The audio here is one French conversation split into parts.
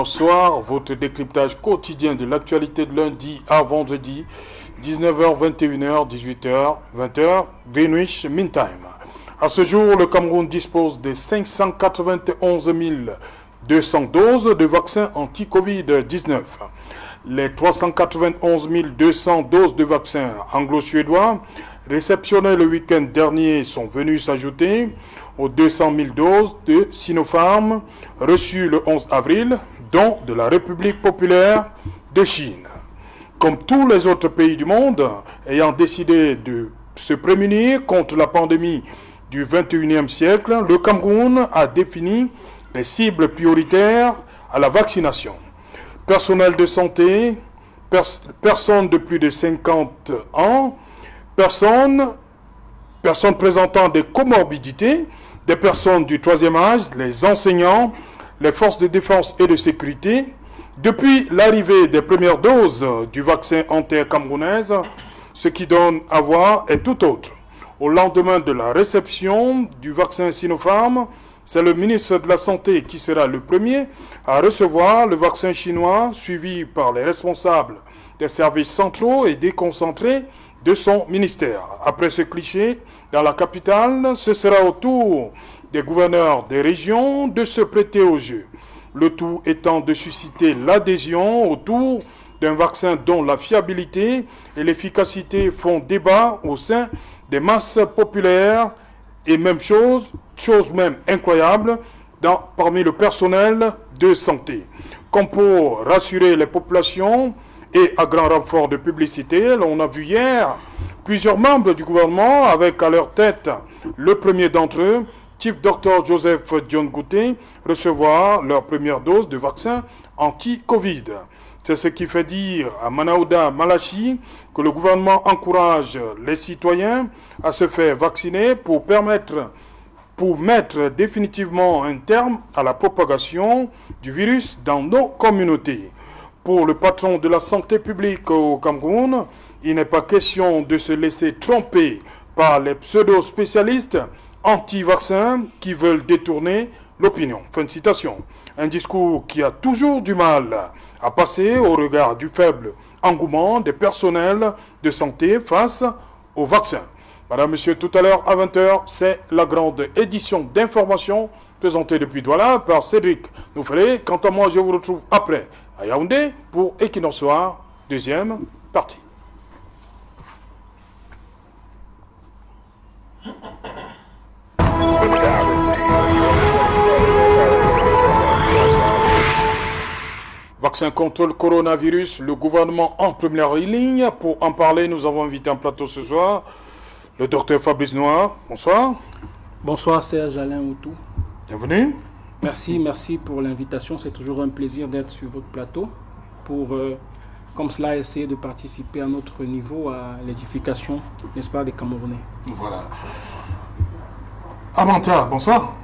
Bonsoir, votre décryptage quotidien de l'actualité de lundi à vendredi, 19h, 21h, 18h, 20h, Greenwich Mean Time. À ce jour, le Cameroun dispose de 591 200 doses de vaccins anti-Covid-19. Les 391 200 doses de vaccins anglo-suédois réceptionnées le week-end dernier sont venues s'ajouter aux 200 000 doses de Sinopharm reçues le 11 avril, dont de la République populaire de Chine. Comme tous les autres pays du monde ayant décidé de se prémunir contre la pandémie du 21e siècle, le Cameroun a défini les cibles prioritaires à la vaccination. Personnel de santé, personnes de plus de 50 ans, personnes présentant des comorbidités, des personnes du troisième âge, les enseignants, les forces de défense et de sécurité. Depuis l'arrivée des premières doses du vaccin anti-camerounaise, ce qui donne à voir est tout autre. Au lendemain de la réception du vaccin Sinopharm, c'est le ministre de la Santé qui sera le premier à recevoir le vaccin chinois, suivi par les responsables des services centraux et déconcentrés de son ministère. Après ce cliché, dans la capitale, ce sera au tour des gouverneurs des régions de se prêter au jeu. Le tout étant de susciter l'adhésion autour d'un vaccin dont la fiabilité et l'efficacité font débat au sein des masses populaires et même chose même incroyable, parmi le personnel de santé. Comme pour rassurer les populations et à grand renfort de publicité, on a vu hier plusieurs membres du gouvernement avec à leur tête le premier d'entre eux, Chief Dr Joseph John Gouté, recevoir leur première dose de vaccin anti-Covid. C'est ce qui fait dire à Manaouda Malachi que le gouvernement encourage les citoyens à se faire vacciner pour mettre définitivement un terme à la propagation du virus dans nos communautés. Pour le patron de la santé publique au Cameroun, il n'est pas question de se laisser tromper par les pseudo-spécialistes anti-vaccins qui veulent détourner l'opinion. Fin de citation. Un discours qui a toujours du mal à passer au regard du faible engouement des personnels de santé face au vaccin. Madame, Monsieur, tout à l'heure à 20h, c'est la grande édition d'information présentée depuis Douala par Cédric Noufélé. Quant à moi, je vous retrouve après à Yaoundé pour Equinox Soir, deuxième partie. Vaccin contre le coronavirus, le gouvernement en première ligne. Pour en parler, nous avons invité en plateau ce soir le docteur Fabrice Noir. Bonsoir. Bonsoir Serge Alain Outou. Bienvenue. Merci pour l'invitation. C'est toujours un plaisir d'être sur votre plateau pour, comme cela, essayer de participer à notre niveau à l'édification, n'est-ce pas, des Camerounais. Voilà. Amanta, bonsoir.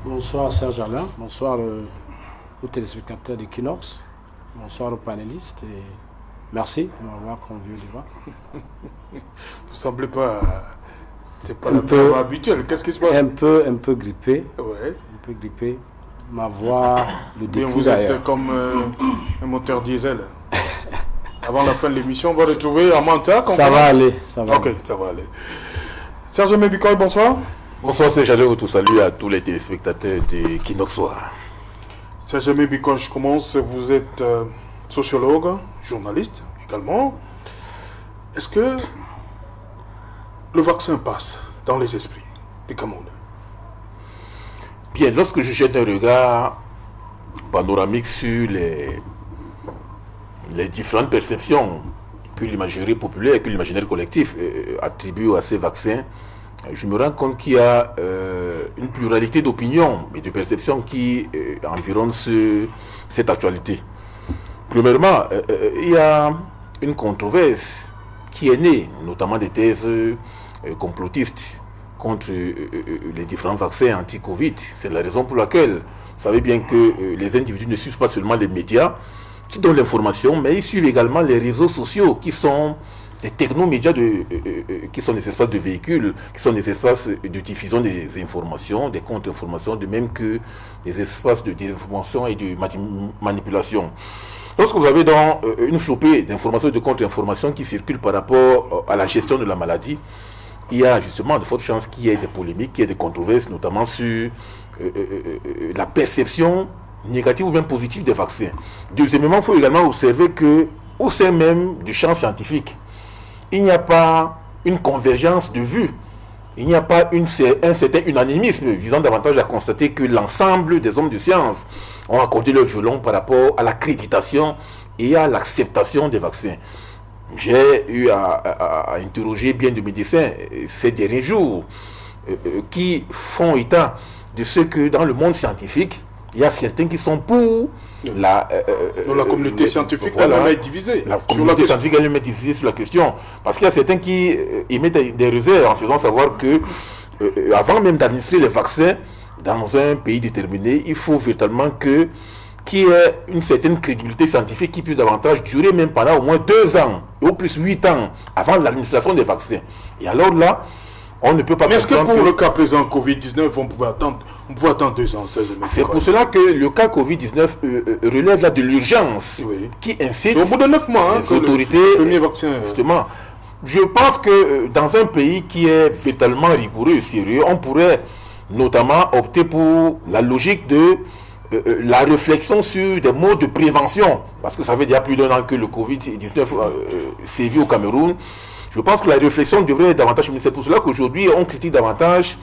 Bonsoir Serge Alain, bonsoir aux téléspectateurs d'Equinox, bonsoir aux panélistes et merci de m'avoir convié au débat. Vous semblez pas... C'est pas la période habituelle. Qu'est-ce qui se passe? Un peu grippé. Ouais. Un peu grippé. Ma voix le décrit. Vous êtes comme un moteur diesel. Avant la fin de l'émission, on va retrouver Amanta. Ça va aller. Ok, ça va aller. Serge Mébikoy, bonsoir. Bonsoir, c'est Jalé Outou. Salut à tous les téléspectateurs de Kinox Soir. Serge Mébikoy, je commence. Vous êtes sociologue, journaliste également. Est-ce que le vaccin passe dans les esprits des Camerounais? Bien, lorsque je jette un regard panoramique sur les différentes perceptions que l'imagerie populaire et que l'imaginaire collectif attribue à ces vaccins, je me rends compte qu'il y a une pluralité d'opinions et de perceptions qui environnent cette actualité. Premièrement, il y a une controverse qui est née, notamment des thèses complotistes contre les différents vaccins anti-Covid. C'est la raison pour laquelle vous savez bien que les individus ne suivent pas seulement les médias qui donnent l'information, mais ils suivent également les réseaux sociaux qui sont des technomédias qui sont des espaces de véhicules, qui sont des espaces de diffusion des informations, des contre-informations, de même que des espaces de désinformation et de manipulation. Lorsque vous avez dans une flopée d'informations et de contre-informations qui circulent par rapport à la gestion de la maladie, il y a justement de fortes chances qu'il y ait des polémiques, qu'il y ait des controverses, notamment sur la perception négative ou bien positive des vaccins. Deuxièmement, il faut également observer que au sein même du champ scientifique, il n'y a pas une convergence de vues. Il n'y a pas un certain unanimisme visant davantage à constater que l'ensemble des hommes de science ont accordé le violon par rapport à l'accréditation et à l'acceptation des vaccins. J'ai eu à interroger bien de médecins ces derniers jours qui font état de ce que dans le monde scientifique, il y a certains qui sont pour la communauté scientifique elle-même est divisée. La communauté scientifique elle-même est divisée sur la question. Parce qu'il y a certains qui émettent des réserves en faisant savoir que avant même d'administrer les vaccins dans un pays déterminé, il faut véritablement qu'il y ait une certaine crédibilité scientifique qui puisse davantage durer même pendant au moins 2 ans, ou plus 8 ans avant l'administration des vaccins. Et alors là, on ne peut pas... Mais est-ce que pour le cas présent Covid-19, on pouvait attendre 2 ans? C'est pour cela que le cas Covid-19 relève là de l'urgence qui incite au bout de 9 mois, les autorités... Le premier vaccin... Justement, je pense que dans un pays qui est véritablement rigoureux et sérieux, on pourrait notamment opter pour la logique de la réflexion sur des modes de prévention. Parce que ça fait déjà plus d'1 an que le Covid-19 sévit au Cameroun. Je pense que la réflexion devrait être davantage... C'est pour cela qu'aujourd'hui, on critique davantage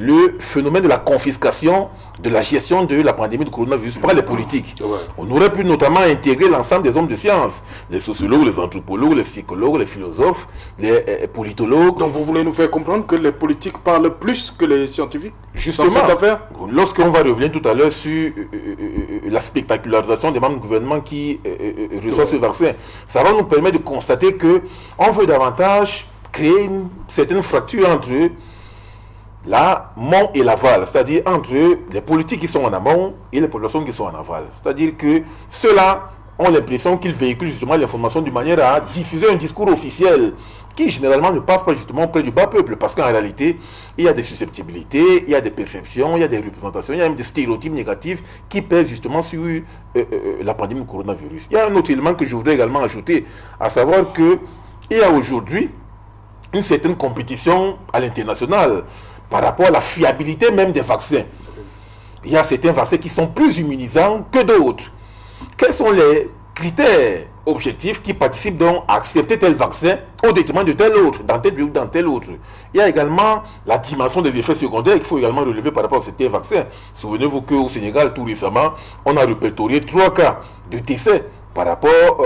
le phénomène de la confiscation de la gestion de la pandémie de coronavirus par les politiques. Ouais. On aurait pu notamment intégrer l'ensemble des hommes de science, les sociologues, les anthropologues, les psychologues, les philosophes, les politologues. Donc vous voulez nous faire comprendre que les politiques parlent plus que les scientifiques justement, dans cette affaire? Lorsqu'on va revenir tout à l'heure sur la spectacularisation des membres du gouvernement qui reçoivent ce vaccin, ça va nous permettre de constater qu'on veut davantage créer une certaine fracture entre l'amont et l'aval, c'est-à-dire entre les politiques qui sont en amont et les populations qui sont en aval. C'est-à-dire que ceux-là ont l'impression qu'ils véhiculent justement l'information de manière à diffuser un discours officiel qui généralement ne passe pas justement auprès du bas peuple, parce qu'en réalité, il y a des susceptibilités, il y a des perceptions, il y a des représentations, il y a même des stéréotypes négatifs qui pèsent justement sur la pandémie du coronavirus. Il y a un autre élément que je voudrais également ajouter, à savoir qu'il y a aujourd'hui une certaine compétition à l'international par rapport à la fiabilité même des vaccins. Il y a certains vaccins qui sont plus immunisants que d'autres. Quels sont les critères objectifs qui participent donc à accepter tel vaccin au détriment de tel autre, dans tel pays ou dans tel autre? Il y a également la dimension des effets secondaires qu'il faut également relever par rapport à certains vaccins. Souvenez-vous qu'au Sénégal, tout récemment, on a répertorié 3 cas de décès par rapport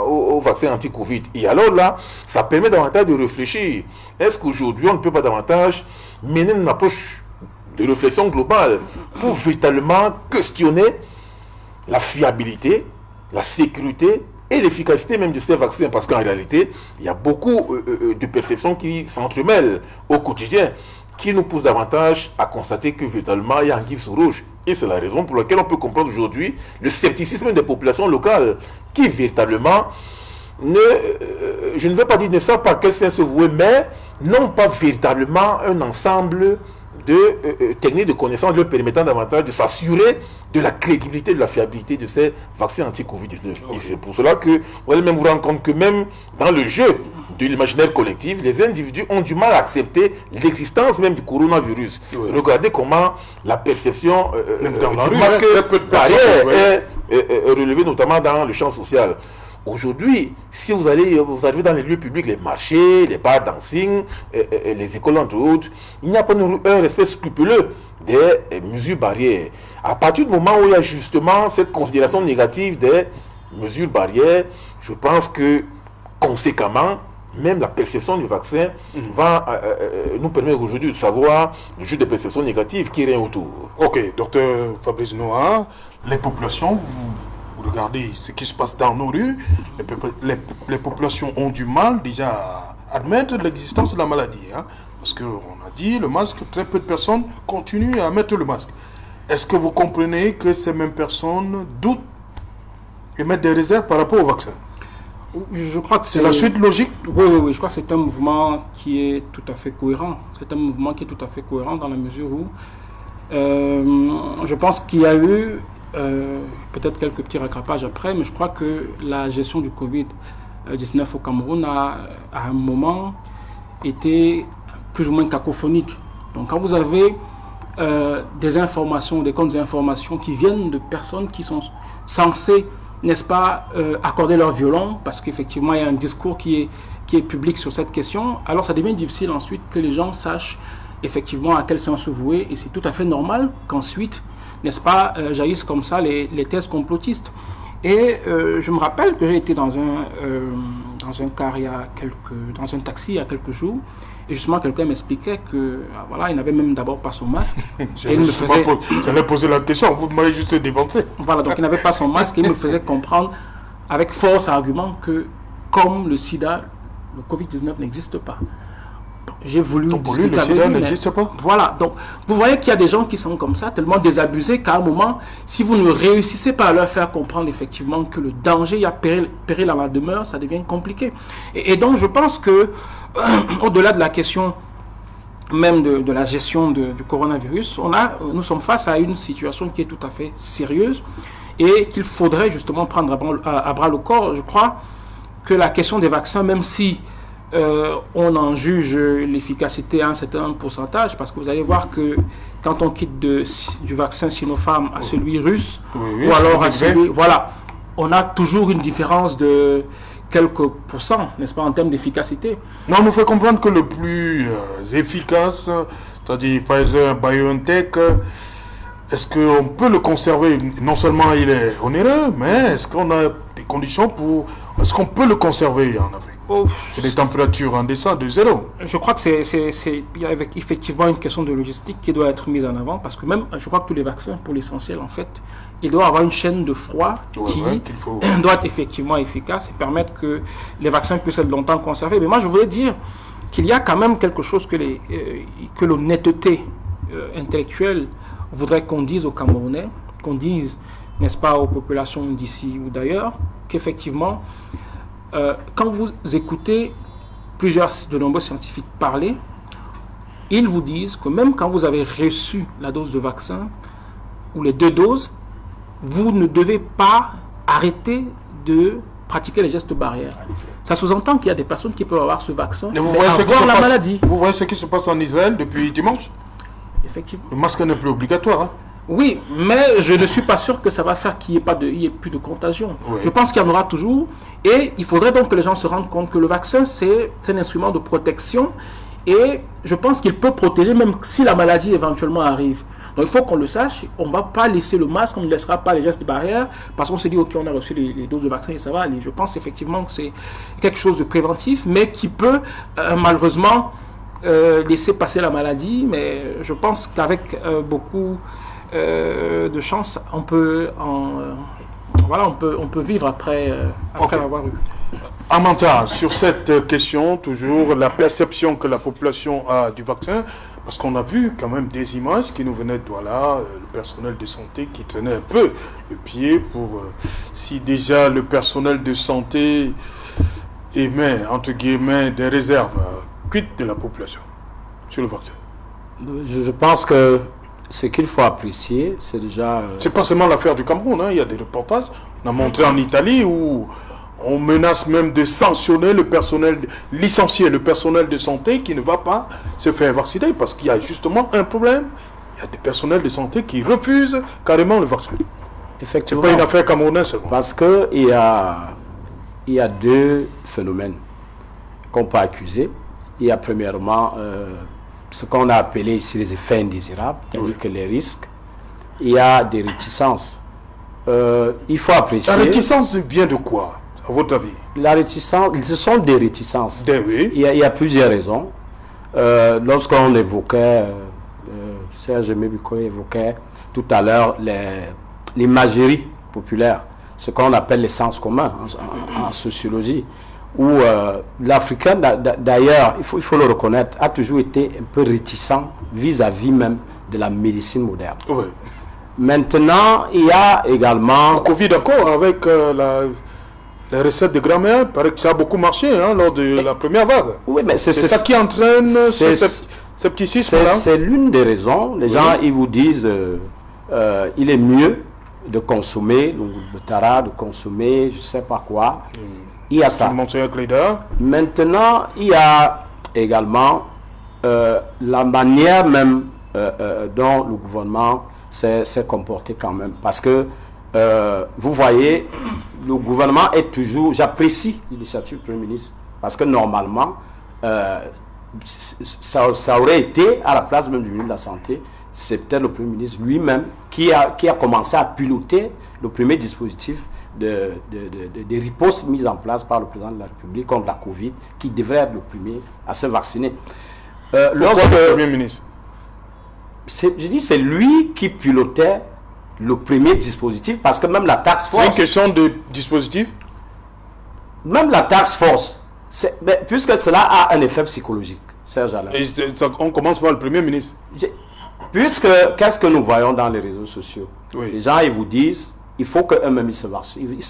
au vaccin anti-Covid. Et alors là, ça permet davantage de réfléchir. Est-ce qu'aujourd'hui, on ne peut pas davantage mener une approche de réflexion globale pour véritablement questionner la fiabilité, la sécurité et l'efficacité même de ces vaccins? Parce qu'en réalité, il y a beaucoup de perceptions qui s'entremêlent au quotidien, qui nous pousse davantage à constater que véritablement il y a anguille sous roche. Et c'est la raison pour laquelle on peut comprendre aujourd'hui le scepticisme des populations locales qui véritablement je ne veux pas dire ne savent pas à quel sens se vouer, mais n'ont pas véritablement un ensemble de techniques de connaissances leur permettant davantage de s'assurer de la crédibilité, de la fiabilité de ces vaccins anti-Covid-19. Et c'est pour cela que vous allez même vous rendre compte que même dans le jeu de l'imaginaire collectif, les individus ont du mal à accepter l'existence même du coronavirus. Oui. Regardez comment la perception du masque barrière est relevée notamment dans le champ social. Aujourd'hui, si vous arrivez dans les lieux publics, les marchés, les bars dancing, les écoles entre autres, il n'y a pas un respect scrupuleux des mesures barrières. À partir du moment où il y a justement cette considération négative des mesures barrières, je pense que conséquemment, même la perception du vaccin va nous permettre aujourd'hui de savoir le jeu de perceptions négatives qui règne autour. Ok, docteur Fabrice Noah, les populations, vous regardez ce qui se passe dans nos rues, les populations ont du mal déjà à admettre l'existence de la maladie. Hein, parce qu'on a dit, le masque, très peu de personnes continuent à mettre le masque. Est-ce que vous comprenez que ces mêmes personnes doutent et mettent des réserves par rapport au vaccin? Je crois que C'est la suite logique. Oui, je crois que c'est un mouvement qui est tout à fait cohérent. C'est un mouvement qui est tout à fait cohérent dans la mesure où je pense qu'il y a eu peut-être quelques petits rattrapages après, mais je crois que la gestion du Covid-19 au Cameroun a, à un moment, été plus ou moins cacophonique. Donc quand vous avez des informations, des contre-informations qui viennent de personnes qui sont censées, n'est-ce pas, accorder leur violon, parce qu'effectivement il y a un discours qui est public sur cette question, alors ça devient difficile ensuite que les gens sachent effectivement à quel sens se vouer, et c'est tout à fait normal qu'ensuite, n'est-ce pas, jaillissent comme ça les thèses complotistes. Et je me rappelle que j'ai été dans un car dans un taxi il y a quelques jours, et justement quelqu'un m'expliquait que voilà, il n'avait même d'abord pas son masque. J'allais poser la question, vous m'avez juste dévancé. Voilà, donc il n'avait pas son masque, et il me faisait comprendre avec force argument que comme le sida, le Covid-19 n'existe pas. J'ai voulu donc pour lui, le sida n'existe pas. Voilà, donc vous voyez qu'il y a des gens qui sont comme ça, tellement désabusés qu'à un moment, si vous ne réussissez pas à leur faire comprendre effectivement que le danger, il y a péril à la demeure, ça devient compliqué. Et donc je pense que, au-delà de la question même de la gestion du coronavirus, nous sommes face à une situation qui est tout à fait sérieuse et qu'il faudrait justement prendre à bras le corps. Je crois que la question des vaccins, même si on en juge l'efficacité à un certain pourcentage, parce que vous allez voir que quand on quitte du vaccin Sinopharm à celui russe, ou alors à celui... Voilà, on a toujours une différence de quelques pourcents, n'est-ce pas, en termes d'efficacité. Non, on nous fait comprendre que le plus efficace, c'est-à-dire Pfizer, BioNTech, est-ce qu'on peut le conserver? Non seulement il est onéreux, mais est-ce qu'on a des conditions pour... Est-ce qu'on peut le conserver en Afrique? C'est des températures en descente de 0. Je crois que il y a effectivement une question de logistique qui doit être mise en avant, parce que même, je crois que tous les vaccins, pour l'essentiel, en fait, il doit avoir une chaîne de froid qui doit être effectivement efficace et permettre que les vaccins puissent être longtemps conservés. Mais moi, je voulais dire qu'il y a quand même quelque chose que l'honnêteté intellectuelle voudrait qu'on dise aux Camerounais, qu'on dise, n'est-ce pas, aux populations d'ici ou d'ailleurs, qu'effectivement, quand vous écoutez de nombreux scientifiques parler, ils vous disent que même quand vous avez reçu la dose de vaccin ou les 2 doses, vous ne devez pas arrêter de pratiquer les gestes barrières. Ça sous-entend qu'il y a des personnes qui peuvent avoir ce vaccin et avoir la maladie. Vous voyez ce qui se passe en Israël depuis dimanche? Effectivement. Le masque n'est plus obligatoire. Hein? Oui, mais je ne suis pas sûr que ça va faire qu'il n'y ait plus de contagion. Oui. Je pense qu'il y en aura toujours. Et il faudrait donc que les gens se rendent compte que le vaccin, c'est un instrument de protection. Et je pense qu'il peut protéger même si la maladie éventuellement arrive. Donc il faut qu'on le sache. On ne va pas laisser le masque, on ne laissera pas les gestes barrières parce qu'on se dit, ok, on a reçu les doses de vaccin et ça va aller. Je pense effectivement que c'est quelque chose de préventif, mais qui peut malheureusement laisser passer la maladie. Mais je pense qu'avec beaucoup... de chance, on peut vivre après avoir eu. Amanta, sur cette question, toujours la perception que la population a du vaccin, parce qu'on a vu quand même des images qui nous venaient de voilà, le personnel de santé qui tenait un peu le pied pour si déjà le personnel de santé émet entre guillemets des réserves, quid de la population sur le vaccin? Je pense que ce qu'il faut apprécier, c'est déjà... C'est pas seulement l'affaire du Cameroun, hein. Il y a des reportages. On a montré en Italie où on menace même de sanctionner le personnel, licencier le personnel de santé qui ne va pas se faire vacciner parce qu'il y a justement un problème. Il y a des personnels de santé qui refusent carrément le vaccin. Effectivement. C'est pas une affaire camerounaise seulement. Parce qu'il y a 2 phénomènes qu'on peut accuser. Il y a premièrement... ce qu'on a appelé ici les effets indésirables, c'est-à-dire que les risques, il y a des réticences. Il faut apprécier... La réticence vient de quoi, à votre avis? La réticence, ce sont des réticences. Oui. Il y a plusieurs raisons. Lorsqu'on évoquait, Serge Mébiko évoquait tout à l'heure l'imagerie populaire, ce qu'on appelle les sens communs en sociologie, où l'Africain, d'ailleurs, il faut le reconnaître, a toujours été un peu réticent vis-à-vis même de la médecine moderne. Oui. Maintenant, il y a également... Le Covid encore, avec Les recettes de grand-mère, il paraît que ça a beaucoup marché lors de la première vague. Oui, mais c'est ça qui entraîne ce scepticisme-là. C'est l'une des raisons. Les gens, ils vous disent il est mieux de consommer le tara, de consommer je ne sais pas quoi. Il y a ça. Maintenant, il y a également la manière même dont le gouvernement s'est comporté quand même. Parce que, vous voyez, le gouvernement est toujours... J'apprécie l'initiative du Premier ministre, parce que normalement, ça aurait été, à la place même du ministre de la Santé, c'est peut-être le Premier ministre lui-même qui a commencé à piloter le premier dispositif de riposte mis en place par le président de la République contre la Covid, qui devrait être le premier à se vacciner. Pourquoi le Premier ministre? Je dis c'est lui qui pilotait le premier dispositif, parce que même la task force... C'est une question de dispositif? Même la task force, puisque cela a un effet psychologique, Serge Alain. Et on commence par le Premier ministre. Puisque, qu'est-ce que nous voyons dans les réseaux sociaux? Oui. Les gens, ils vous disent, il faut qu'eux-mêmes ils se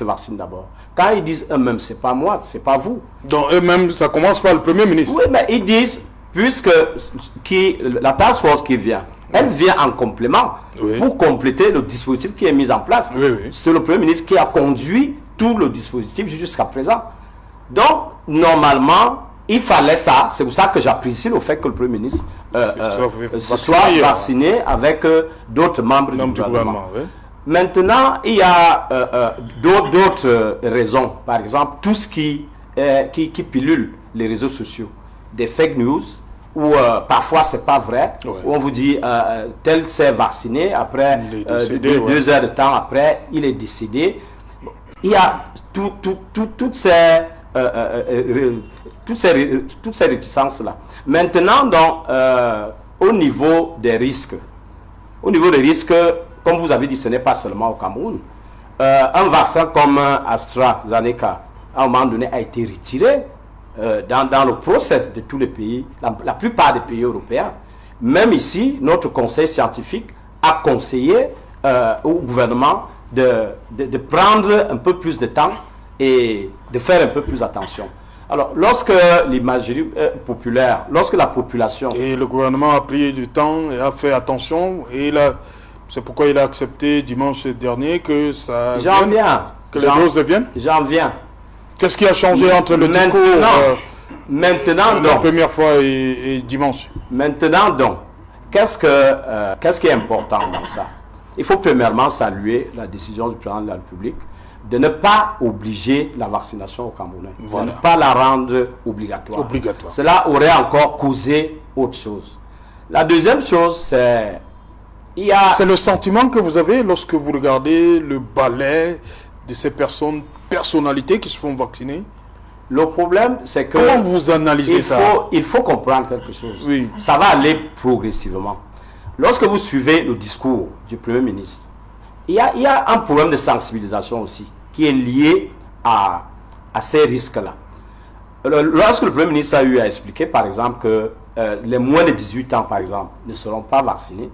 vaccinent d'abord. Quand ils disent eux-mêmes, c'est pas moi, c'est pas vous. Donc eux-mêmes, ça commence par le Premier ministre. Oui, mais ils disent, puisque la task force qui vient, elle vient en complément pour compléter le dispositif qui est mis en place. C'est le Premier ministre qui a conduit tout le dispositif jusqu'à présent. Donc, normalement, il fallait ça. C'est pour ça que j'apprécie le fait que le Premier ministre se soit vacciné avec d'autres membres du gouvernement. Maintenant, il y a d'autres raisons. Par exemple, tout ce qui pilule les réseaux sociaux, des fake news, où parfois c'est pas vrai, où on vous dit tel s'est vacciné, après deux heures de temps après, il est décédé. Il y a toutes ces réticences-là. Maintenant, donc, au niveau des risques, comme vous avez dit, ce n'est pas seulement au Cameroun. Un vaccin comme AstraZeneca, à un moment donné, a été retiré dans le process de tous les pays, la plupart des pays européens. Même ici, notre conseil scientifique a conseillé au gouvernement de prendre un peu plus de temps et de faire un peu plus attention. Alors, lorsque l'imagerie populaire, lorsque la population... Et le gouvernement a pris du temps et a fait attention, et c'est pourquoi il a accepté dimanche dernier que ça... J'en viens. Que les doses viennent. J'en viens. Qu'est-ce qui a changé entre le discours maintenant la première fois et dimanche? Maintenant donc, qu'est-ce qui est important dans ça? Il faut premièrement saluer la décision du président de la République de ne pas obliger la vaccination au Camerounais, de ne pas la rendre obligatoire. Cela aurait encore causé autre chose. La deuxième chose, c'est... C'est le sentiment que vous avez lorsque vous regardez le balai de ces personnalités qui se font vacciner? Le problème, c'est que... Comment vous analysez ça? Il faut comprendre quelque chose. Oui. Ça va aller progressivement. Lorsque vous suivez le discours du Premier ministre, il y a un problème de sensibilisation aussi, qui est lié à ces risques-là. Lorsque le Premier ministre a eu à expliquer, par exemple, que les moins de 18 ans, par exemple, ne seront pas vaccinés,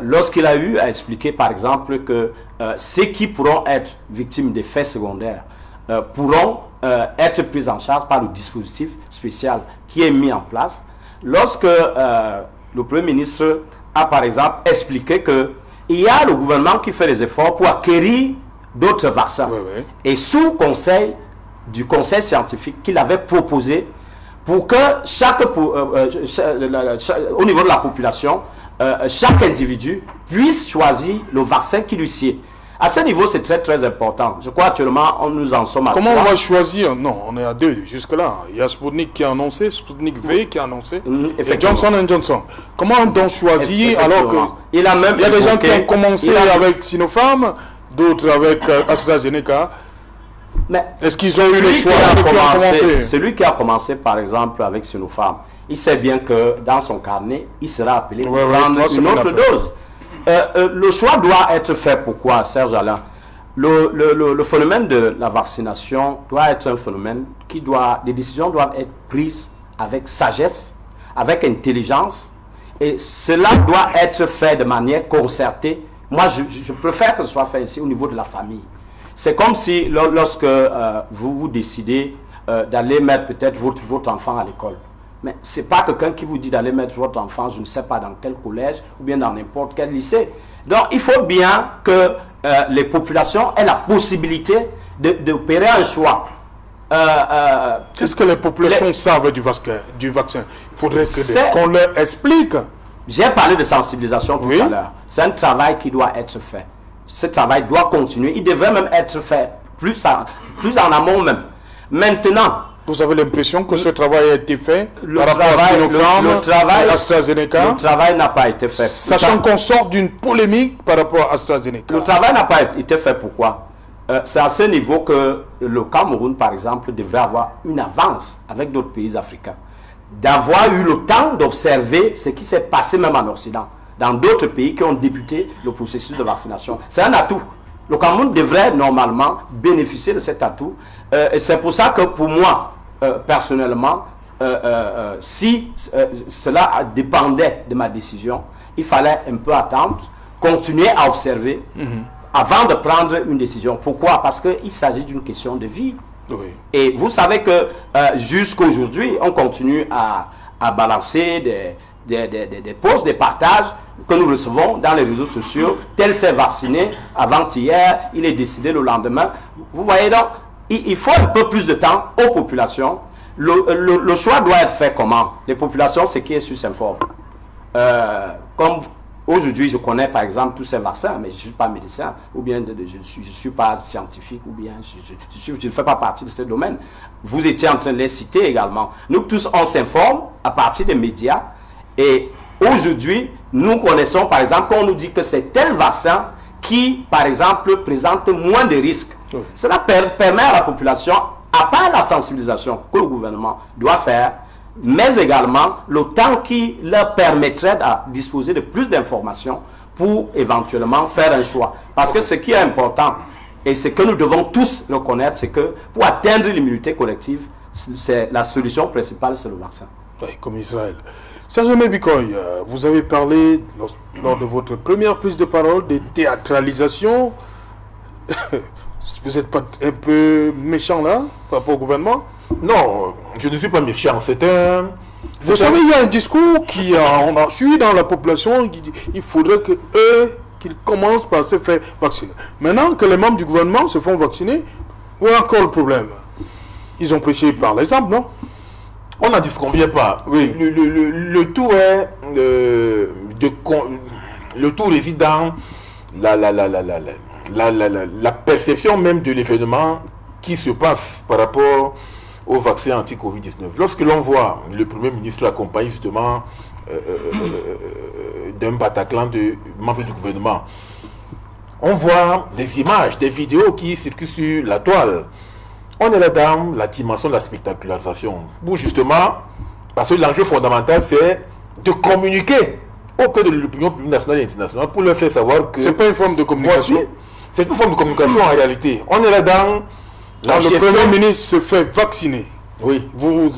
lorsqu'il a eu à expliquer, par exemple, que ceux qui pourront être victimes d'effets secondaires pourront être pris en charge par le dispositif spécial qui est mis en place, lorsque le Premier ministre a, par exemple, expliqué que il y a le gouvernement qui fait des efforts pour acquérir d'autres vaccins. Et sous conseil du conseil scientifique qu'il avait proposé pour que au niveau de la population, chaque individu puisse choisir le vaccin qui lui sied. À ce niveau, c'est très très important. Je crois actuellement, nous en sommes à 3. Comment on va choisir? Non, on est à 2 jusque-là. Il y a Sputnik qui a annoncé, Sputnik V qui a annoncé, et Johnson & Johnson. Comment on choisit alors que... Il y a des gens qui ont commencé avec Sinopharm, d'autres avec AstraZeneca. Est-ce qu'ils ont eu le choix? Celui qui a commencé par exemple avec Sinopharm, il sait bien que dans son carnet, il sera appelé pour prendre une autre dose. Le choix doit être fait. Pourquoi, Serge Alain? Le phénomène de la vaccination doit être un phénomène les décisions doivent être prises avec sagesse, avec intelligence, et cela doit être fait de manière concertée. Moi, je préfère que ce soit fait ici au niveau de la famille. C'est comme si lorsque vous décidez d'aller mettre peut-être votre enfant à l'école. Mais ce n'est pas quelqu'un qui vous dit d'aller mettre votre enfant, je ne sais pas dans quel collège ou bien dans n'importe quel lycée. Donc il faut bien que les populations aient la possibilité d'opérer un choix. Qu'est-ce que les populations savent du vaccin? Il faudrait qu'on leur explique. J'ai parlé de sensibilisation tout à l'heure. C'est un travail qui doit être fait. Ce travail doit continuer. Il devrait même être fait plus en amont même. Maintenant, vous avez l'impression que ce travail a été fait par rapport à Sinopharm et AstraZeneca? Le travail n'a pas été fait. Sachant qu'on sort d'une polémique par rapport à AstraZeneca. Le travail n'a pas été fait. Pourquoi? C'est à ce niveau que le Cameroun, par exemple, devrait avoir une avance avec d'autres pays africains. D'avoir eu le temps d'observer ce qui s'est passé même en Occident, dans d'autres pays qui ont débuté le processus de vaccination. C'est un atout. Le Cameroun devrait normalement bénéficier de cet atout. Et c'est pour ça que pour moi, personnellement, si cela dépendait de ma décision, il fallait un peu attendre, continuer à observer avant de prendre une décision. Pourquoi? Parce qu'il s'agit d'une question de vie. Oui. Et vous savez que jusqu'à aujourd'hui, on continue à balancer des posts, des partages que nous recevons dans les réseaux sociaux. Tel s'est vacciné avant-hier, il est décédé le lendemain. Vous voyez donc, il faut un peu plus de temps aux populations. Le choix doit être fait comment? Les populations, c'est qui est sur s'informe. Comme aujourd'hui, je connais par exemple tous ces vaccins, mais je ne suis pas médecin, ou bien je ne suis pas scientifique, ou bien je ne fais pas partie de ce domaine. Vous étiez en train de les citer également. Nous tous, on s'informe à partir des médias, et aujourd'hui, nous connaissons par exemple, qu'on nous dit que c'est tel vaccin qui, par exemple, présente moins de risques. Oui. Cela permet à la population, à part la sensibilisation que le gouvernement doit faire, mais également le temps qui leur permettrait de disposer de plus d'informations pour éventuellement faire un choix. Parce que ce qui est important, et ce que nous devons tous reconnaître, c'est que pour atteindre l'immunité collective, c'est la solution principale, c'est le vaccin. Oui, comme Israël. Serge Mebikoy, vous avez parlé lors de votre première prise de parole des théâtralisations. Vous n'êtes pas un peu méchant là, par rapport au gouvernement? Non, je ne suis pas méchant. Vous savez, il y a un discours qui on a suivi dans la population qui dit il faudrait que eux, qu'ils commencent par se faire vacciner. Maintenant que les membres du gouvernement se font vacciner, où est encore le problème? Ils ont prêché par l'exemple, non? On n'en disconvient pas. Oui. Le tout est le tout réside dans la perception même de l'événement qui se passe par rapport au vaccin anti-Covid-19. Lorsque l'on voit le Premier ministre accompagné justement d'un Bataclan de membres du gouvernement, on voit des images, des vidéos qui circulent sur la toile. On est là dans la dimension de la spectacularisation. Pour justement, parce que l'enjeu fondamental, c'est de communiquer auprès de l'opinion publique nationale et internationale pour leur faire savoir que... C'est pas une forme de communication. C'est une forme de communication en réalité. On est là dans... le Premier ministre se fait vacciner. Oui. Vous,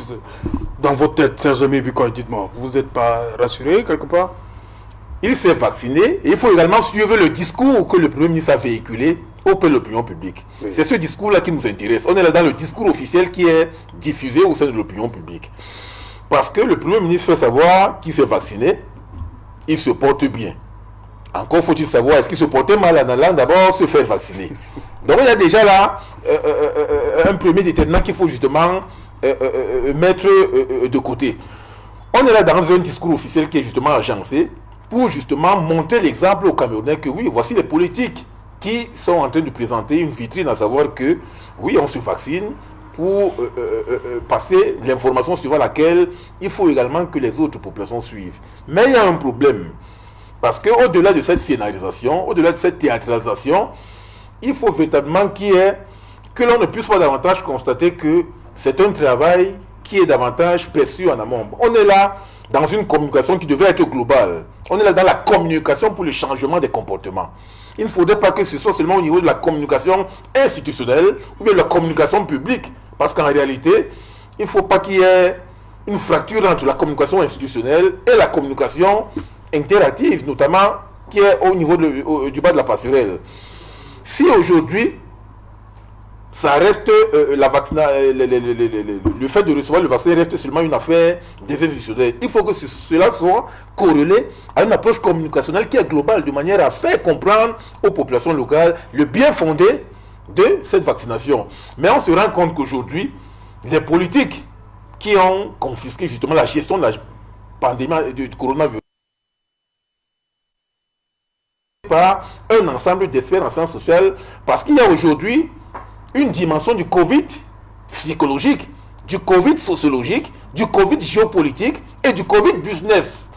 dans votre tête, Serge Mebikoy, dites-moi, vous n'êtes pas rassuré quelque part? Il s'est vacciné et il faut également suivre le discours que le Premier ministre a véhiculé auprès de l'opinion publique. Oui. C'est ce discours-là qui nous intéresse. On est là dans le discours officiel qui est diffusé au sein de l'opinion publique. Parce que le Premier ministre fait savoir qu'il s'est vacciné, il se porte bien. Encore faut-il savoir, est-ce qu'il se portait mal en allant d'abord se faire vacciner? Donc il y a déjà là un premier déterminant qu'il faut justement mettre de côté. On est là dans un discours officiel qui est justement agencé pour justement montrer l'exemple aux Camerounais que oui, voici les politiques qui sont en train de présenter une vitrine, à savoir que oui, on se vaccine pour passer l'information suivant laquelle il faut également que les autres populations suivent. Mais il y a un problème. Parce qu'au-delà de cette scénarisation, au-delà de cette théâtralisation, il faut véritablement que l'on ne puisse pas davantage constater que c'est un travail qui est davantage perçu en amont. On est là dans une communication qui devrait être globale. On est là dans la communication pour le changement des comportements. Il ne faudrait pas que ce soit seulement au niveau de la communication institutionnelle ou de la communication publique. Parce qu'en réalité, il ne faut pas qu'il y ait une fracture entre la communication institutionnelle et la communication interactive, notamment qui est au niveau du bas de la passerelle. Si aujourd'hui, ça reste le fait de recevoir le vaccin reste seulement une affaire des institutionnels. Il faut que cela soit corrélé à une approche communicationnelle qui est globale, de manière à faire comprendre aux populations locales le bien fondé de cette vaccination. Mais on se rend compte qu'aujourd'hui, les politiques qui ont confisqué justement la gestion de la pandémie du coronavirus par un ensemble d'experts en sciences sociales, parce qu'il y a aujourd'hui une dimension du Covid psychologique, du Covid sociologique, du Covid géopolitique et du Covid business.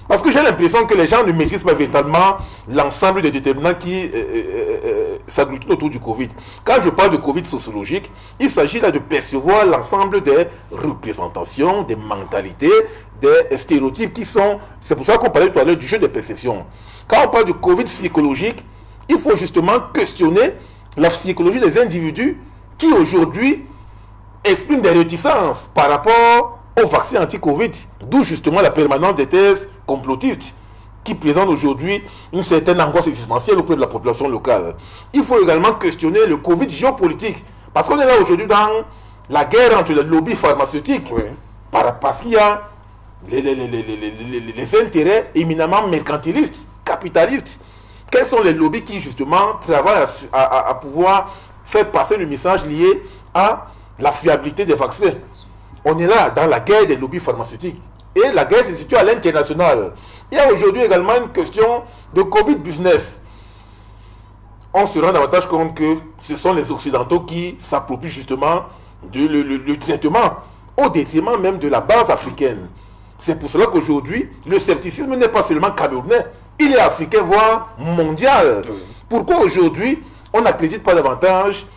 Parce que j'ai l'impression que les gens ne maîtrisent pas véritablement l'ensemble des déterminants qui s'agglutinent autour du Covid. Quand je parle de Covid sociologique, il s'agit là de percevoir l'ensemble des représentations, des mentalités, des stéréotypes qui sont... C'est pour ça qu'on parlait tout à l'heure du jeu des perceptions. Quand on parle de Covid psychologique, il faut justement questionner la psychologie des individus qui aujourd'hui expriment des réticences par rapport au vaccin anti-Covid, d'où justement la permanence des thèses complotistes qui présentent aujourd'hui une certaine angoisse existentielle auprès de la population locale. Il faut également questionner le Covid géopolitique, parce qu'on est là aujourd'hui dans la guerre entre les lobbies pharmaceutiques, parce qu'il y a les intérêts éminemment mercantilistes, capitalistes. Quels sont les lobbies qui justement travaillent à pouvoir faire passer le message lié à la fiabilité des vaccins? On est là dans la guerre des lobbies pharmaceutiques. Et la guerre se situe à l'international. Il y a aujourd'hui également une question de Covid business. On se rend davantage compte que ce sont les Occidentaux qui s'approprient justement le traitement au détriment même de la base africaine. C'est pour cela qu'aujourd'hui, le scepticisme n'est pas seulement camerounais, il est africain, voire mondial. Pourquoi aujourd'hui, on n'accrédite pas davantage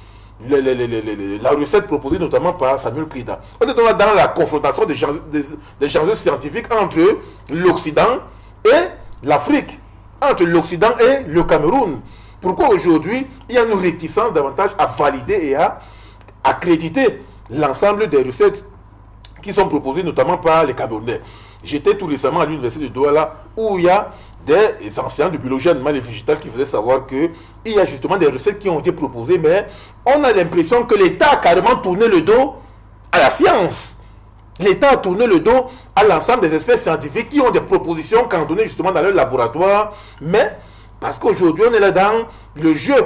la recette proposée notamment par Samuel Krida? On est dans la confrontation des chercheurs scientifiques entre l'Occident et l'Afrique, entre l'Occident et le Cameroun. Pourquoi aujourd'hui, il y a une réticence davantage à valider et à accréditer l'ensemble des recettes qui sont proposées notamment par les Camerounais? J'étais tout récemment à l'université de Douala où il y a des enseignants de biologie animale et végétale qui faisaient savoir qu'il y a justement des recettes qui ont été proposées, mais on a l'impression que l'État a carrément tourné le dos à la science. L'État a tourné le dos à l'ensemble des experts scientifiques qui ont des propositions cantonnées justement dans leur laboratoire, mais parce qu'aujourd'hui on est là dans le jeu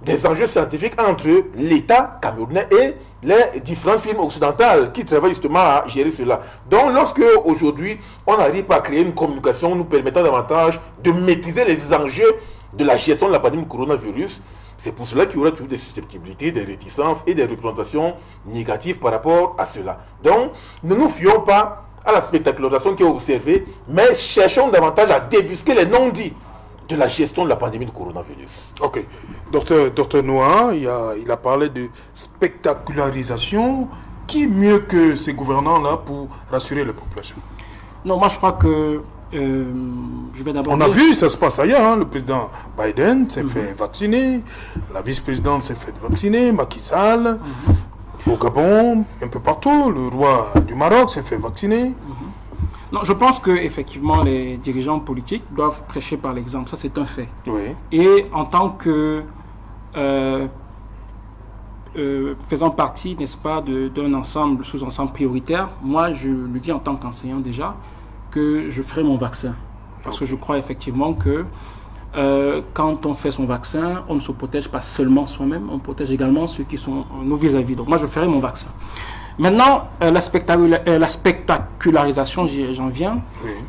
des enjeux scientifiques entre l'État camerounais et les différentes firmes occidentales qui travaillent justement à gérer cela. Donc lorsque aujourd'hui on arrive à créer une communication nous permettant davantage de maîtriser les enjeux de la gestion de la pandémie du coronavirus, c'est pour cela qu'il y aura toujours des susceptibilités, des réticences et des représentations négatives par rapport à cela. Donc ne nous fions pas à la spectacularisation qui est observée, mais cherchons davantage à débusquer les non-dits de la gestion de la pandémie du coronavirus. Ok. Docteur Noah, il a parlé de spectacularisation. Qui est mieux que ces gouvernants-là pour rassurer les populations? Non, moi je crois que je vais d'abord... On a vu, ça se passe ailleurs. Hein. Le président Biden s'est fait vacciner. La vice-présidente s'est fait vacciner. Macky Sall. Au Gabon, un peu partout. Le roi du Maroc s'est fait vacciner. Non, je pense qu'effectivement, les dirigeants politiques doivent prêcher par l'exemple. Ça, c'est un fait. Oui. Et en tant que faisant partie, n'est-ce pas, d'un ensemble, sous-ensemble prioritaire, moi, je le dis en tant qu'enseignant déjà, que je ferai mon vaccin. Parce que je crois effectivement que quand on fait son vaccin, on ne se protège pas seulement soi-même, on protège également ceux qui sont nos vis-à-vis. Donc moi, je ferai mon vaccin. Maintenant, la spectacularisation, j'en viens,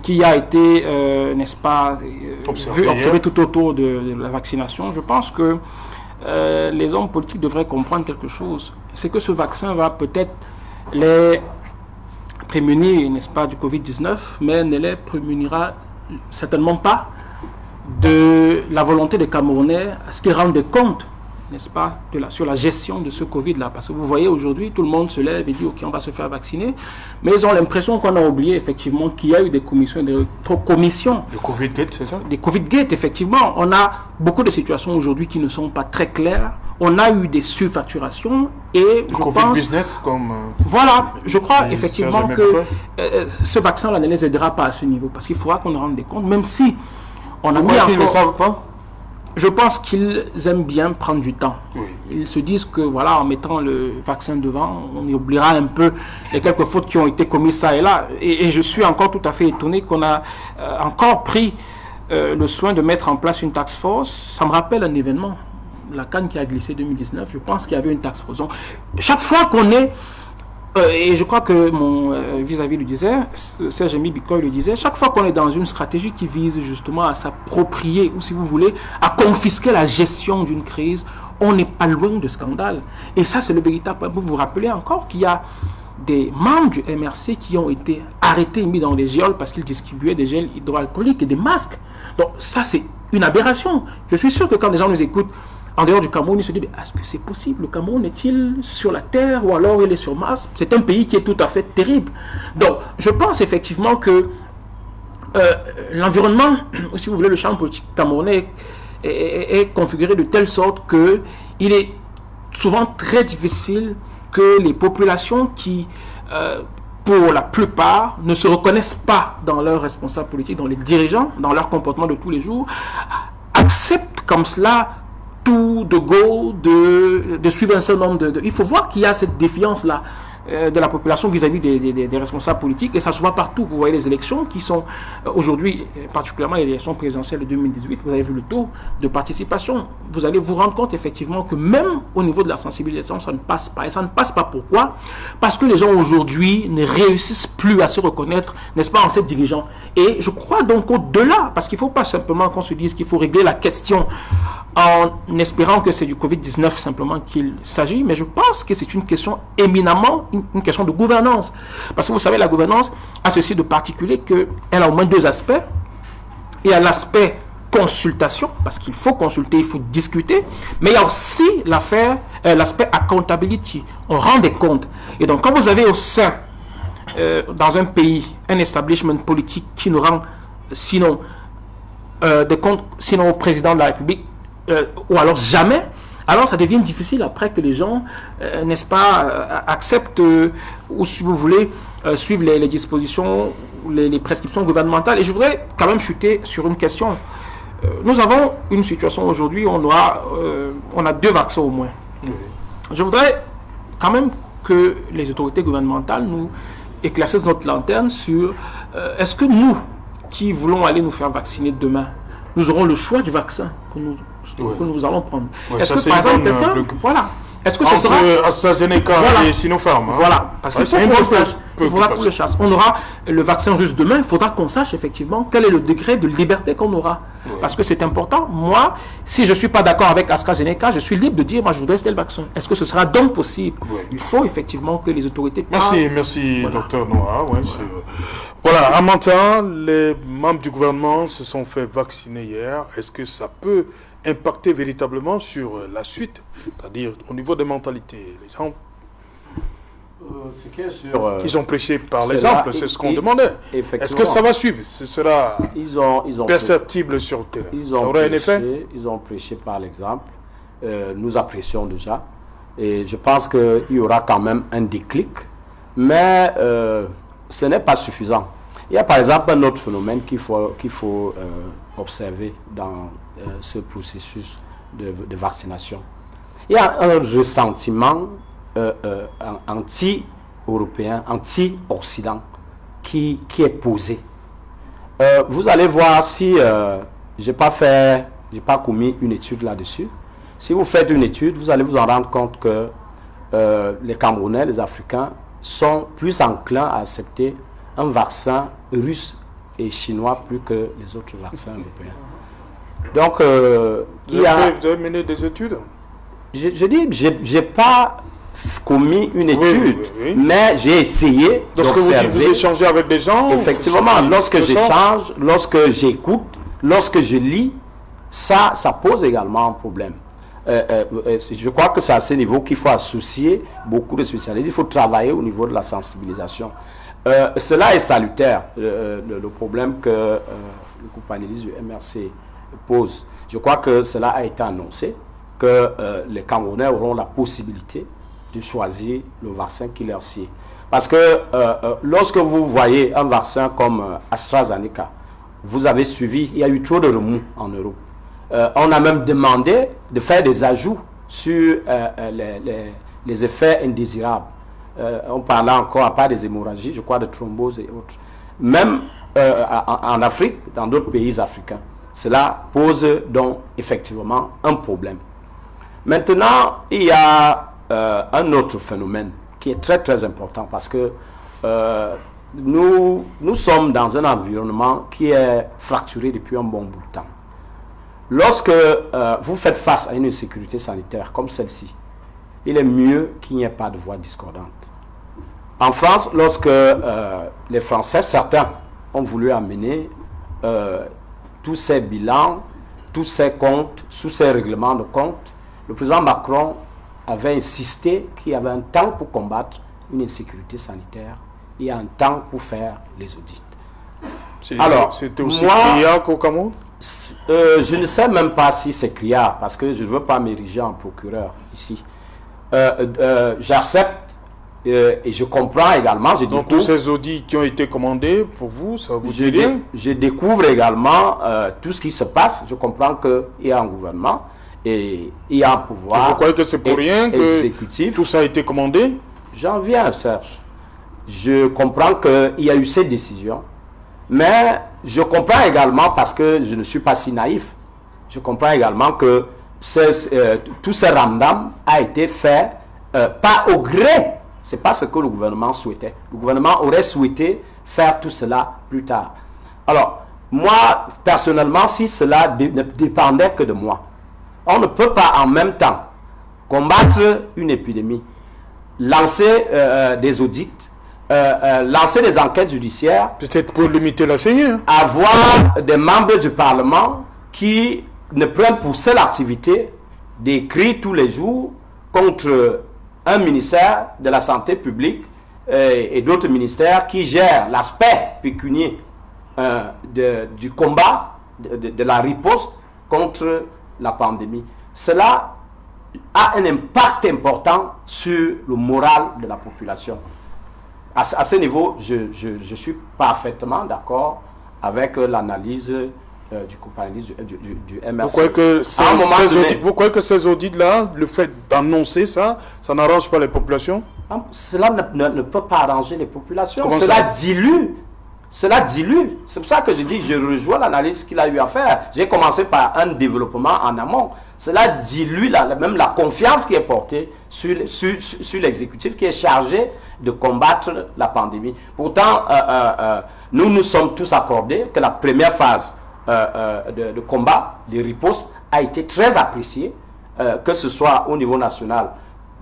qui a été, n'est-ce pas, observée tout autour de la vaccination. Je pense que les hommes politiques devraient comprendre quelque chose. C'est que ce vaccin va peut-être les prémunir, n'est-ce pas, du Covid-19, mais ne les prémunira certainement pas de la volonté des Camerounais à ce qu'ils rendent compte, n'est-ce pas, sur la gestion de ce Covid-là. Parce que vous voyez, aujourd'hui, tout le monde se lève et dit, OK, on va se faire vacciner. Mais ils ont l'impression qu'on a oublié, effectivement, qu'il y a eu des commissions, des commissions. Le Covid-Gate, c'est ça? Les Covid-Gate, effectivement. On a beaucoup de situations aujourd'hui qui ne sont pas très claires. On a eu des surfacturations et le Covid-business comme... voilà, je crois effectivement que ce vaccin-là ne les aidera pas à ce niveau. Parce qu'il faudra qu'on nous rende compte, même si on a mis encore... Ils ne savent pas? je pense qu'ils aiment bien prendre du temps. Oui. Ils se disent que voilà, en mettant le vaccin devant, on y oubliera un peu les quelques fautes qui ont été commises ça et là. Et je suis encore tout à fait étonné qu'on a encore pris le soin de mettre en place une task force. Ça me rappelle un événement, la Cannes qui a glissé 2019. Je pense qu'il y avait une task force. Donc, chaque fois qu'on est et je crois que mon vis-à-vis le disait, Serge Bikoy le disait, chaque fois qu'on est dans une stratégie qui vise justement à s'approprier, ou si vous voulez, à confisquer la gestion d'une crise, on n'est pas loin de scandale. Et ça, c'est le véritable problème. Vous vous rappelez encore qu'il y a des membres du MRC qui ont été arrêtés et mis dans les geôles parce qu'ils distribuaient des gels hydroalcooliques et des masques. Donc ça, c'est une aberration. Je suis sûr que quand les gens nous écoutent, en dehors du Cameroun, ils se disent, est-ce que c'est possible? Le Cameroun est-il sur la terre ou alors il est sur Mars? C'est un pays qui est tout à fait terrible. Donc, je pense effectivement que l'environnement, si vous voulez, le champ politique camerounais est configuré de telle sorte qu'il est souvent très difficile que les populations qui, pour la plupart, ne se reconnaissent pas dans leurs responsables politiques, dans les dirigeants, dans leur comportement de tous les jours, acceptent comme cela tout de go, de suivre un seul nombre Il faut voir qu'il y a cette défiance-là de la population vis-à-vis des responsables politiques, et ça se voit partout. Vous voyez les élections qui sont aujourd'hui, particulièrement les élections présidentielles de 2018, vous avez vu le taux de participation. Vous allez vous rendre compte effectivement que même au niveau de la sensibilisation, ça ne passe pas. Et ça ne passe pas pourquoi? Parce que les gens aujourd'hui ne réussissent plus à se reconnaître, n'est-ce pas, en ces dirigeants. Et je crois donc au-delà, parce qu'il ne faut pas simplement qu'on se dise qu'il faut régler la question en espérant que c'est du Covid-19 simplement qu'il s'agit, mais je pense que c'est une question éminemment une question de gouvernance. Parce que vous savez, la gouvernance a ceci de particulier qu'elle a au moins deux aspects. Il y a l'aspect consultation, parce qu'il faut consulter, il faut discuter, mais il y a aussi l'aspect accountability. On rend des comptes. Et donc, quand vous avez au sein, dans un pays, un establishment politique qui nous rend, sinon, des comptes, sinon au président de la République, ou alors jamais, alors ça devient difficile après que les gens, n'est-ce pas, acceptent, ou si vous voulez, suivre les dispositions, les prescriptions gouvernementales. Et je voudrais quand même chuter sur une question. Nous avons une situation aujourd'hui où on a 2 vaccins au moins. Je voudrais quand même que les autorités gouvernementales nous éclaircissent notre lanterne sur est-ce que nous, qui voulons aller nous faire vacciner demain, nous aurons le choix du vaccin que nous allons prendre. Est-ce que par exemple quelqu'un, voilà, est-ce que ce sera AstraZeneca et Sinopharm, hein? Voilà, parce qu'il faudra qu'on le sache. On aura le vaccin russe demain, il faudra qu'on sache effectivement quel est le degré de liberté qu'on aura. Parce que c'est important. Moi, si je ne suis pas d'accord avec AstraZeneca, je suis libre de dire, moi je voudrais tester le vaccin. Est-ce que ce sera donc possible? Il faut effectivement que les autorités... Merci, docteur Noah. Voilà, à Mantin, les membres du gouvernement se sont fait vacciner hier. Est-ce que ça peut impacter véritablement sur la suite, c'est-à-dire au niveau des mentalités? Les gens, ils ont prêché par l'exemple, c'est ce qu'on demandait. Est-ce que ça va suivre? Ce sera perceptible sur le terrain? Ils ont prêché par l'exemple. Nous apprécions déjà. Et je pense qu'il y aura quand même un déclic. Mais ce n'est pas suffisant. Il y a par exemple un autre phénomène qu'il faut observer dans ce processus de vaccination. Il y a un ressentiment anti-européen, anti-occident qui est posé. Vous allez voir si j'ai pas commis une étude là-dessus. Si vous faites une étude, vous allez vous en rendre compte que les Camerounais, les Africains sont plus enclins à accepter un vaccin russe et chinois plus que les autres vaccins européens. Donc, vous avez mené des études? Je dis, j'ai pas commis une étude, mais j'ai essayé d'observer. Vous échangez avec des gens? Effectivement, lorsque j'échange, lorsque j'écoute, lorsque je lis, ça pose également un problème. Je crois que c'est à ce niveau qu'il faut associer beaucoup de spécialistes. Il faut travailler au niveau de la sensibilisation. Cela est salutaire, le problème que le groupe panéliste du MRC pose. Je crois que cela a été annoncé, que les Camerounais auront la possibilité de choisir le vaccin qui leur sied. Parce que lorsque vous voyez un vaccin comme AstraZeneca, vous avez suivi, il y a eu trop de remous en Europe. On a même demandé de faire des ajouts sur les effets indésirables. On parlait encore, à part des hémorragies, je crois, de thrombose et autres. Même en Afrique, dans d'autres pays africains, cela pose donc effectivement un problème. Maintenant, il y a un autre phénomène qui est très très important parce que nous sommes dans un environnement qui est fracturé depuis un bon bout de temps. Lorsque vous faites face à une insécurité sanitaire comme celle-ci, il est mieux qu'il n'y ait pas de voix discordante. En France, lorsque les Français, certains, ont voulu amener tous ces bilans, tous ces comptes, tous ces règlements de compte, le président Macron avait insisté qu'il y avait un temps pour combattre une insécurité sanitaire et un temps pour faire les audits. Alors, c'était aussi criard qu'au Cameroun? Je ne sais même pas si c'est criard, parce que je ne veux pas m'ériger en procureur ici. J'accepte et je comprends également. Donc tous ces audits qui ont été commandés, pour vous, ça vous dit bien? Je découvre également tout ce qui se passe. Je comprends qu'il y a un gouvernement et il y a un pouvoir. Vous croyez que c'est pour rien que tout ça a été commandé? J'en viens, Serge. Je comprends qu'il y a eu cette décision, mais je comprends également, parce que je ne suis pas si naïf, je comprends également que tout ce ramdam a été fait pas au gré. Ce n'est pas ce que le gouvernement souhaitait. Le gouvernement aurait souhaité faire tout cela plus tard. Alors, moi, personnellement, si cela ne dépendait que de moi, on ne peut pas en même temps combattre une épidémie, lancer des audits, lancer des enquêtes judiciaires. Peut-être pour limiter la saignée. Avoir des membres du Parlement qui ne prennent pour seule activité d'écrire tous les jours contre un ministère de la santé publique et d'autres ministères qui gèrent l'aspect pécunier du combat, de la riposte contre la pandémie. Cela a un impact important sur le moral de la population. À ce niveau, je suis parfaitement d'accord avec l'analyse du co-panéliste du MRC. Vous croyez que ces audits-là, le fait d'annoncer ça, ça n'arrange pas les populations? Cela ne peut pas arranger les populations. Cela dilue. Cela dilue. C'est pour ça que je dis, je rejoins l'analyse qu'il a eu à faire. J'ai commencé par un développement en amont. Cela dilue même la confiance qui est portée sur l'exécutif qui est chargé de combattre la pandémie. Pourtant, nous nous sommes tous accordés que la première phase de combat, de riposte, a été très appréciée, que ce soit au niveau national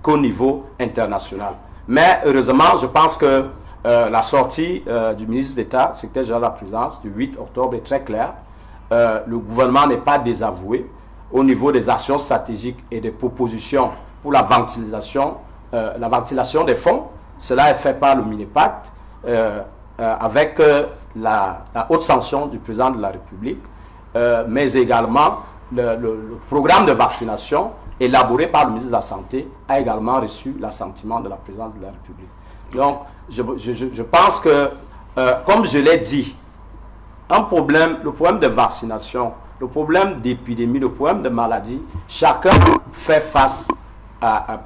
qu'au niveau international. Mais heureusement, je pense que la sortie du ministre d'État, secrétaire général de la présidence, du 8 octobre est très claire. Le gouvernement n'est pas désavoué au niveau des actions stratégiques et des propositions pour la ventilation des fonds. Cela est fait par le Minipact avec la haute sanction du président de la République, mais également le programme de vaccination élaboré par le ministre de la Santé a également reçu l'assentiment de la présidence de la République. Donc, je pense que, comme je l'ai dit, le problème de vaccination, le problème d'épidémie, le problème de maladie, chacun fait face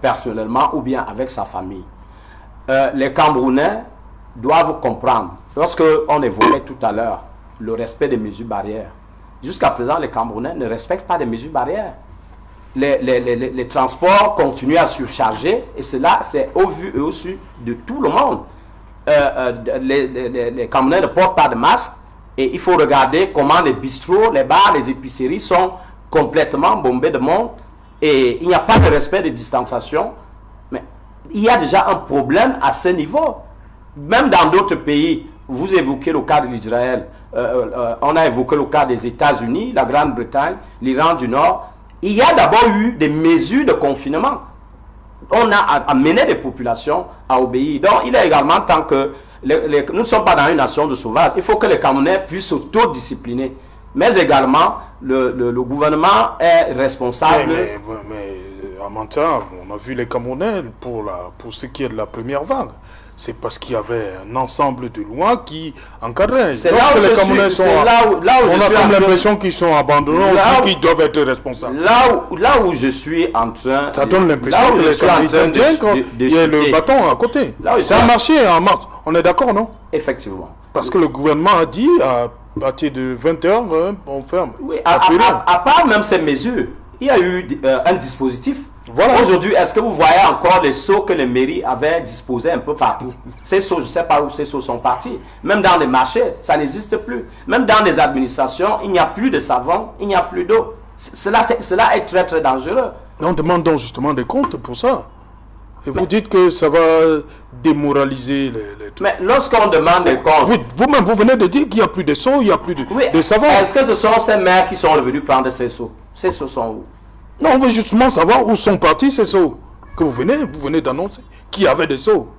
personnellement ou bien avec sa famille. Les Camerounais doivent comprendre, lorsqu'on évoquait tout à l'heure le respect des mesures barrières, jusqu'à présent, les Camerounais ne respectent pas les mesures barrières. Les transports continuent à surcharger et cela, c'est au vu et au su de tout le monde. Les Camerounais ne portent pas de masque et il faut regarder comment les bistrots, les bars, les épiceries sont complètement bombés de monde et il n'y a pas de respect de distanciation. Mais il y a déjà un problème à ce niveau. Même dans d'autres pays, vous évoquez le cas de l'Israël, on a évoqué le cas des États-Unis, la Grande-Bretagne, l'Iran du Nord. Il y a d'abord eu des mesures de confinement. On a amené les populations à obéir. Donc, il est également temps que nous ne sommes pas dans une nation de sauvages. Il faut que les Camerounais puissent s'autodiscipliner. Mais également, le gouvernement est responsable. Mais en matière, on a vu les Camerounais pour ce qui est de la première vague. C'est parce qu'il y avait un ensemble de lois qui encadraient. C'est là où les Camerounais sont. On a comme l'impression qu'ils sont abandonnés, qu'ils doivent être responsables. Là où je suis en train. Ça donne l'impression que les Camerounais sont bien quand il y a le bâton à côté. C'est un marché en mars. On est d'accord, non? Effectivement. Parce que le gouvernement a dit à partir de 20h, on ferme. Oui, à part même ces mesures, il y a eu un dispositif. Voilà. Aujourd'hui, est-ce que vous voyez encore les seaux que les mairies avaient disposés un peu partout? Ces seaux, je ne sais pas où ces seaux sont partis. Même dans les marchés, ça n'existe plus. Même dans les administrations, il n'y a plus de savon, il n'y a plus d'eau. Cela est très très dangereux. On demande donc justement des comptes pour ça. Et vous dites que ça va démoraliser les trucs. Mais lorsqu'on demande des comptes... Vous-même, vous venez de dire qu'il n'y a plus de seaux, il n'y a plus de savon. Est-ce que ce sont ces maires qui sont revenus prendre ces seaux? Ces seaux sont où? Non, on veut justement savoir où sont partis ces seaux. Que vous venez d'annoncer qu'il y avait des seaux.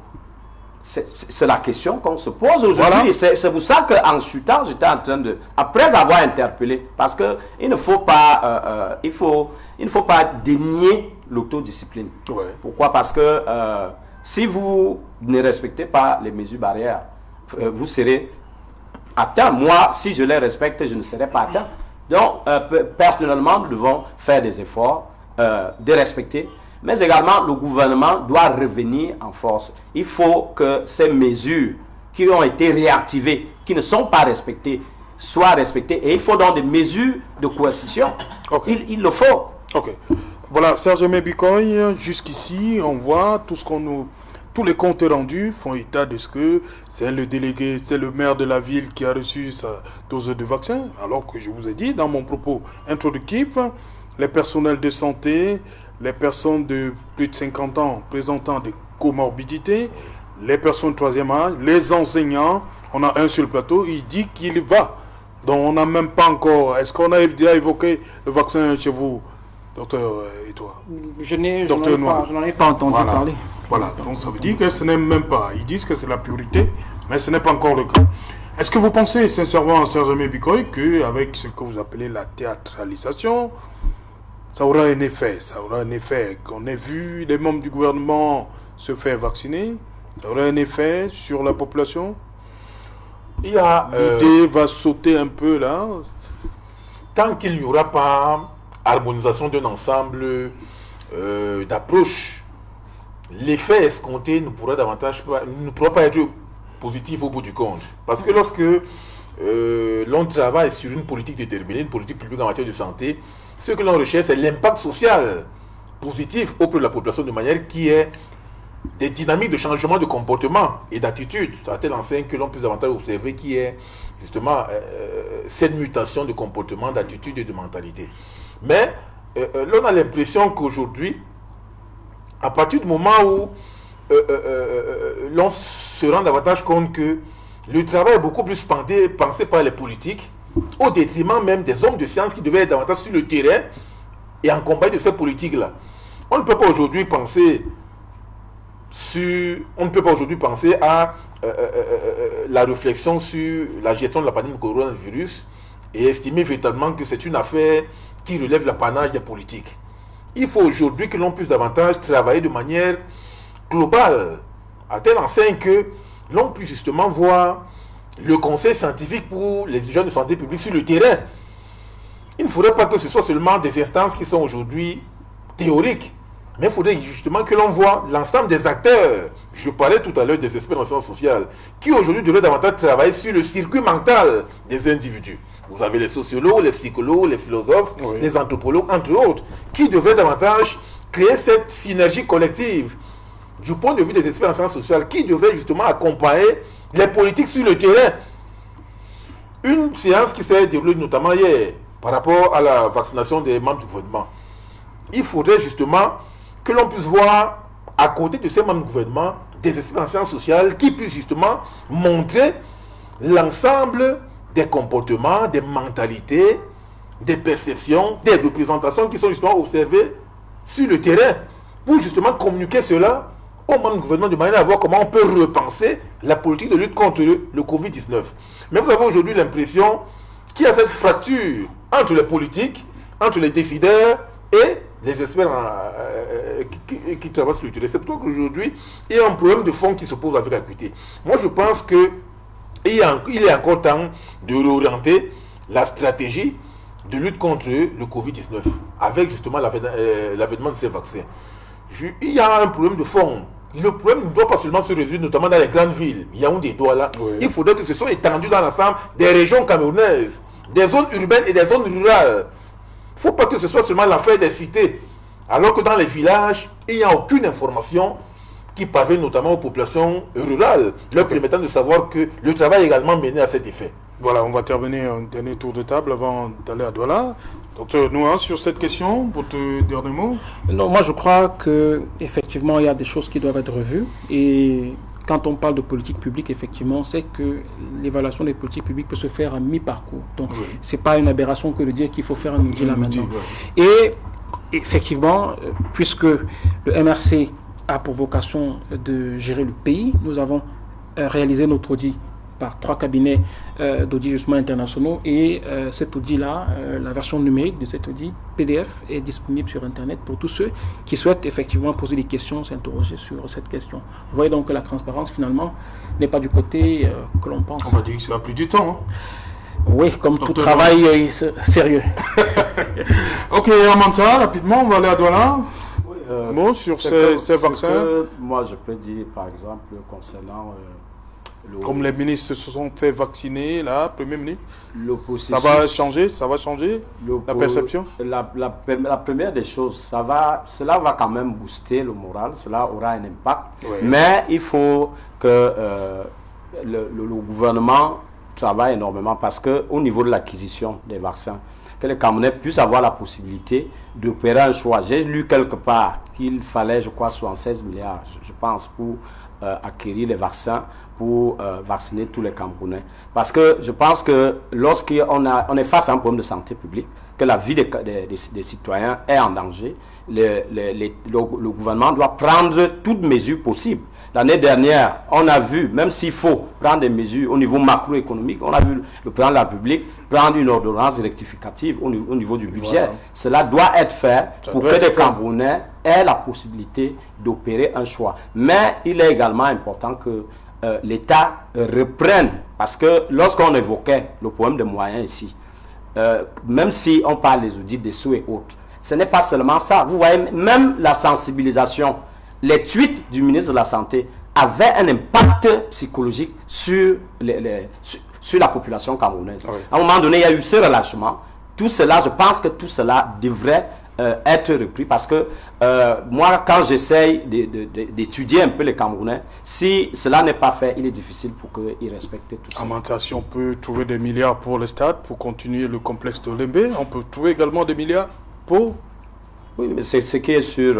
C'est la question qu'on se pose aujourd'hui. Voilà. C'est pour ça qu'en chutant, j'étais en train de... Après avoir interpellé, parce qu'il ne faut pas, il ne faut pas dénier l'autodiscipline. Ouais. Pourquoi? Parce que si vous ne respectez pas les mesures barrières, vous serez atteint. Moi, si je les respecte, je ne serai pas atteint. Donc, personnellement, nous devons faire des efforts de respecter. Mais également, le gouvernement doit revenir en force. Il faut que ces mesures qui ont été réactivées, qui ne sont pas respectées, soient respectées. Et il faut donc des mesures de coercition. Okay. Il le faut. Ok. Voilà, Serge Bikoy, jusqu'ici, on voit tous les comptes rendus font état de ce que c'est le délégué, c'est le maire de la ville qui a reçu sa dose de vaccin. Alors que je vous ai dit dans mon propos introductif, les personnels de santé, les personnes de plus de 50 ans présentant des comorbidités, les personnes de troisième âge, les enseignants, on a un sur le plateau, il dit qu'il va. Donc on n'a même pas encore... Est-ce qu'on a déjà évoqué le vaccin chez vous, docteur et toi? Je n'en ai pas entendu parler. Voilà, donc ça veut dire que ce n'est même pas... Ils disent que c'est la priorité, mais ce n'est pas encore le cas. Est-ce que vous pensez sincèrement, Serge Bikoy, qu'avec ce que vous appelez la théâtralisation, ça aura un effet qu'on ait vu les membres du gouvernement se faire vacciner, ça aura un effet sur la population? L'idée va sauter un peu là. Tant qu'il n'y aura pas harmonisation d'un ensemble d'approches, l'effet escompté ne pourra pas être positif au bout du compte. Parce que lorsque l'on travaille sur une politique déterminée, une politique publique en matière de santé, ce que l'on recherche, c'est l'impact social positif auprès de la population de manière qui est des dynamiques de changement de comportement et d'attitude, à telle enseigne que l'on puisse davantage observer qui est justement cette mutation de comportement, d'attitude et de mentalité. Mais l'on a l'impression qu'aujourd'hui, à partir du moment où l'on se rend davantage compte que le travail est beaucoup plus pensé par les politiques, au détriment même des hommes de science qui devaient être davantage sur le terrain et en compagnie de ces politiques-là. On ne peut pas aujourd'hui penser à la réflexion sur la gestion de la pandémie du coronavirus et estimer véritablement que c'est une affaire qui relève de l'apanage des politiques. Il faut aujourd'hui que l'on puisse davantage travailler de manière globale, à telle enseigne que l'on puisse justement voir le conseil scientifique pour les jeunes de santé publique sur le terrain. Il ne faudrait pas que ce soit seulement des instances qui sont aujourd'hui théoriques, mais il faudrait justement que l'on voit l'ensemble des acteurs. Je parlais tout à l'heure des experts en sciences sociales, qui aujourd'hui devraient davantage travailler sur le circuit mental des individus. Vous avez les sociologues, les psychologues, les philosophes, oui, les anthropologues, entre autres, qui devraient davantage créer cette synergie collective du point de vue des experts en sciences sociales, qui devraient justement accompagner les politiques sur le terrain. Une séance qui s'est déroulée notamment hier par rapport à la vaccination des membres du gouvernement. Il faudrait justement que l'on puisse voir à côté de ces membres du gouvernement des experts en sciences sociales qui puissent justement montrer l'ensemble des comportements, des mentalités, des perceptions, des représentations qui sont justement observées sur le terrain pour justement communiquer cela aux membres du gouvernement de manière à voir comment on peut repenser la politique de lutte contre le Covid-19. Mais vous avez aujourd'hui l'impression qu'il y a cette fracture entre les politiques, entre les décideurs et les experts qui travaillent sur le terrain. C'est pour ça qu'aujourd'hui, il y a un problème de fond qui se pose avec acuité. Moi, je pense qu'il est encore temps de réorienter la stratégie de lutte contre le Covid-19 avec justement l'avènement de ces vaccins. Il y a un problème de fond. Le problème ne doit pas seulement se résoudre, notamment dans les grandes villes. Yaoundé, Douala. Oui. Il faudrait que ce soit étendu dans l'ensemble des régions camerounaises, des zones urbaines et des zones rurales. Il ne faut pas que ce soit seulement l'affaire des cités. Alors que dans les villages, il n'y a aucune information qui parvient notamment aux populations rurales, leur permettant de savoir que le travail est également mené à cet effet. Voilà, on va terminer un dernier tour de table avant d'aller à Douala. Docteur Noah, sur cette question, votre dernier mot? Non, moi je crois qu'effectivement il y a des choses qui doivent être revues. Et quand on parle de politique publique, effectivement, c'est que l'évaluation des politiques publiques peut se faire à mi-parcours. Donc, c'est pas une aberration que de dire qu'il faut faire un outil là maintenant. Et effectivement, puisque le MRC a pour vocation de gérer le pays, nous avons réalisé notre audit par 3 cabinets d'audit justement internationaux et cet audit-là, la version numérique de cet audit PDF est disponible sur Internet pour tous ceux qui souhaitent effectivement poser des questions, s'interroger sur cette question. Vous voyez donc que la transparence finalement n'est pas du côté que l'on pense. On va dire que ça a pris du temps. Hein. Oui, comme tout travail sérieux. Ok, Amanta, rapidement, on va aller à Douala. Bon, sur ces vaccins. Moi, je peux dire, par exemple, concernant... Comme les ministres se sont fait vacciner, là, Premier ministre, ça va changer la perception? La première des choses, cela va quand même booster le moral, cela aura un impact. Oui. Mais il faut que le gouvernement travaille énormément parce qu'au niveau de l'acquisition des vaccins, que les Camerounais puissent avoir la possibilité d'opérer un choix. J'ai lu quelque part qu'il fallait, je crois, 76 milliards, je pense, pour acquérir les vaccins, pour vacciner tous les Camerounais. Parce que je pense que lorsqu'on est face à un problème de santé publique, que la vie des citoyens est en danger, le gouvernement doit prendre toutes mesures possibles. L'année dernière, on a vu, même s'il faut prendre des mesures au niveau macroéconomique, on a vu le président de la République prendre une ordonnance rectificative au niveau du budget. Voilà. Cela doit être fait pour que les Camerounais aient la possibilité d'opérer un choix. Mais il est également important que l'État reprenne, parce que lorsqu'on évoquait le problème des moyens ici, même si on parle des audits, des sous et autres, ce n'est pas seulement ça. Vous voyez, même la sensibilisation, les tweets du ministre de la Santé avaient un impact psychologique sur la population camerounaise. Oui. À un moment donné, il y a eu ce relâchement. Tout cela, je pense que tout cela devrait être repris parce que moi, quand j'essaye d'étudier un peu les Camerounais, si cela n'est pas fait, il est difficile pour qu'ils respectent tout ça. On peut trouver des milliards pour les stades, pour continuer le complexe de Lembe. On peut trouver également des milliards pour... Oui, mais c'est ce qui est sûr...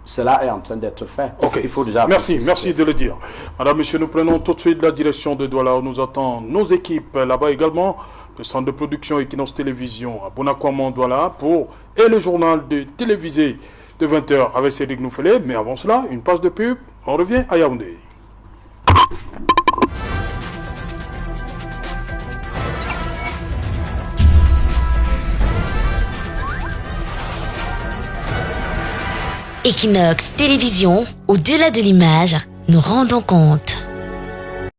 cela est en train d'être fait. Okay. Il faut déjà... Merci de le dire. Madame, Monsieur, nous prenons tout de suite la direction de Douala où nous attendons nos équipes. Là-bas également, le centre de production Equinox Télévision à Bonakwamon, Douala, et le journal de télévisé de 20h avec Cédric Noufélé. Mais avant cela, une page de pub. On revient à Yaoundé. Equinox Télévision, au-delà de l'image, nous rendons compte.